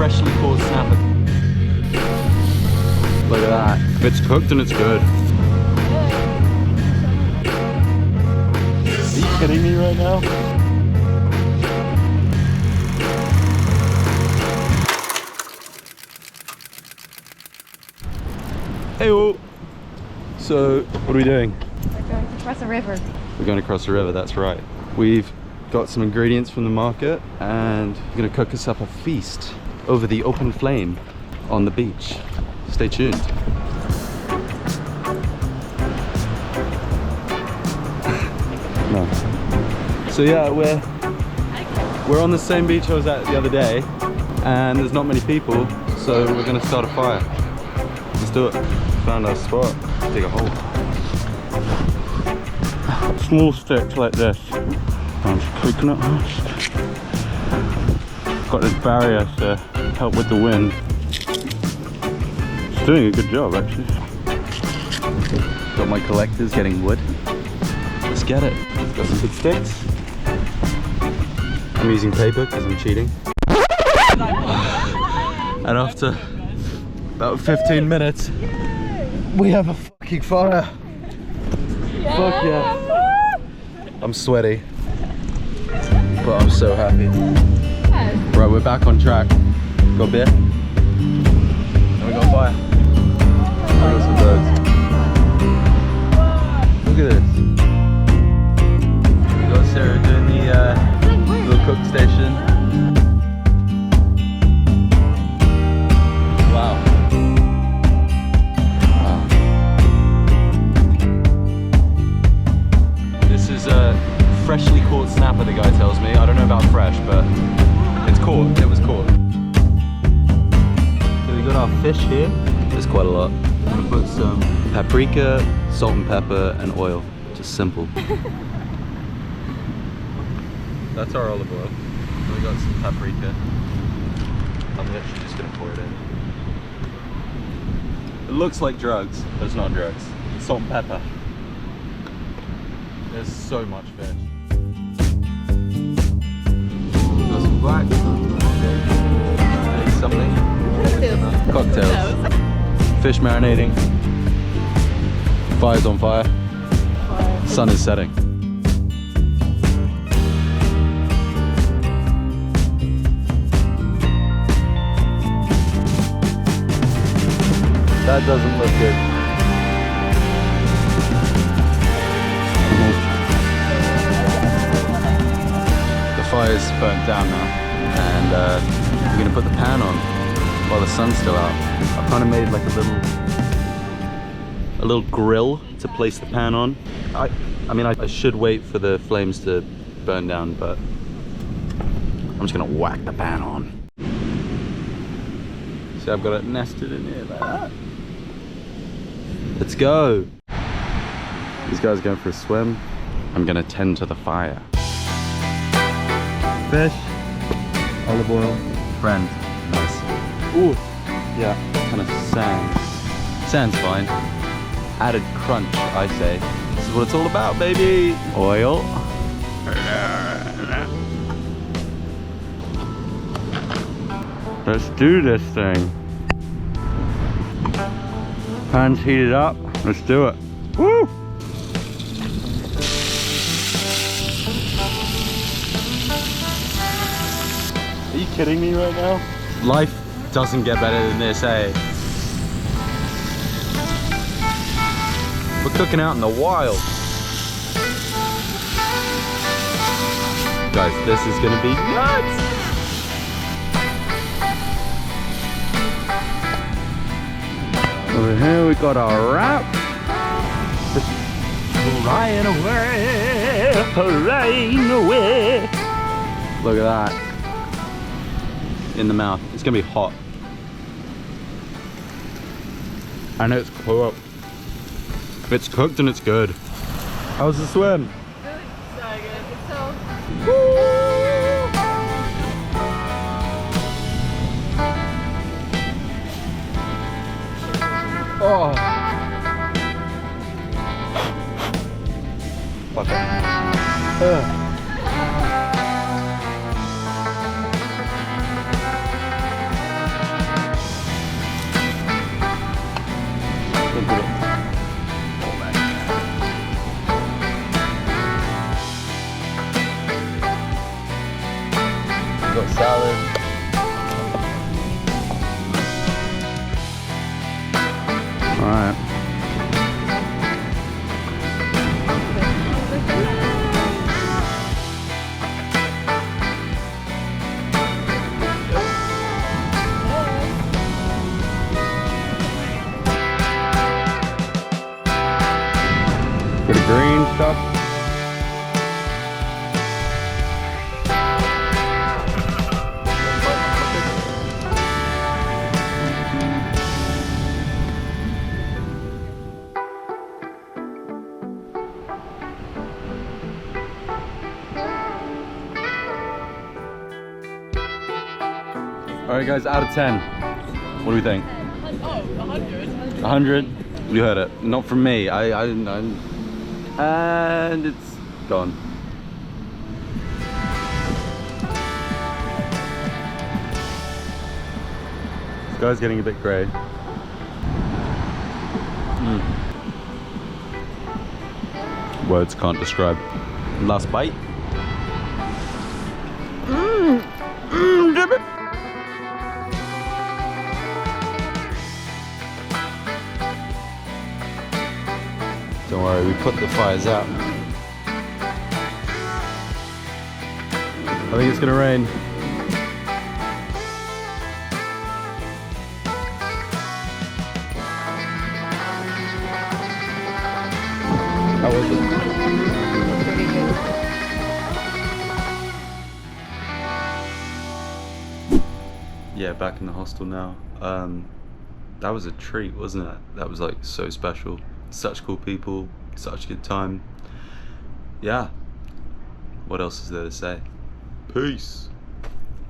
freshly caught snapper. Look at that. It's cooked and it's good. Are you kidding me right now? Hey-oh! So, what are we doing? We're going to cross a river. We're going to cross the river, that's right. We've got some ingredients from the market and we're going to cook us up a feast over the open flame on the beach. Stay tuned. No. So yeah, we're on the same beach I was at the other day and there's not many people, so we're going to start a fire. Let's do it. Found our spot. Dig a hole. Small sticks like this. And coconut husk. Got this barrier to help with the wind. It's doing a good job actually. Got my collectors getting wood. Let's get it. Got some big sticks. I'm using paper because I'm cheating. And after about 15 minutes, we have a fucking fire. Yeah. Fuck yeah. I'm sweaty, but I'm so happy. Yes. Right, we're back on track. Got beer? And we got fire. I got some birds. Look at this. We got Sarah doing the little cook station. Wow. This is a freshly caught snapper, the guy tells me. I don't know about fresh, but it's caught. It was caught. So we got our fish here. There's quite a lot. I'm gonna put some paprika, salt and pepper, and oil. Just simple. That's our olive oil. And we got some paprika. I'm literally just gonna pour it in. It looks like drugs, but it's not drugs. It's salt and pepper. There's so much fish. Got some black. Something. Cocktails. Fish marinating. Fire's on fire. Sun is setting. That doesn't look good. The fire's burnt down now, and we're gonna put the pan on while the sun's still out. I've kind of made like a little grill to place the pan on. I mean, I should wait for the flames to burn down, but I'm just gonna whack the pan on. See, I've got it nested in here like that. Let's go. These guys are going for a swim. I'm gonna tend to the fire. Fish, olive oil, friend. Nice. Ooh, yeah, kind of sand. Sand's fine. Added crunch, I say. This is what it's all about, baby. Oil. Let's do this thing. Pan's heated up. Let's do it. Woo! Are you kidding me right now? Life doesn't get better than this, eh? We're cooking out in the wild. Guys, this is gonna be nuts! Over here we got our wrap. Flying away, flying away. Look at that. In the mouth. It's gonna be hot. I know it's cooked. It's cooked and it's good. How's the swim? Good, so good. It's so... Oh. Fuck it. got salad. Alright. Bit of green stuff. Alright guys, out of 10. What do we think? Oh, 100. 100? You heard it. Not from me. I didn't know. And it's gone. This guy's getting a bit grey. Words can't describe. Last bite. Don't worry, we put the fires out. I think it's gonna rain. How was it? Pretty good. Yeah, back in the hostel now. That was a treat, wasn't it? That was like so special. Such cool people, such a good time. Yeah. What else is there to say? Peace.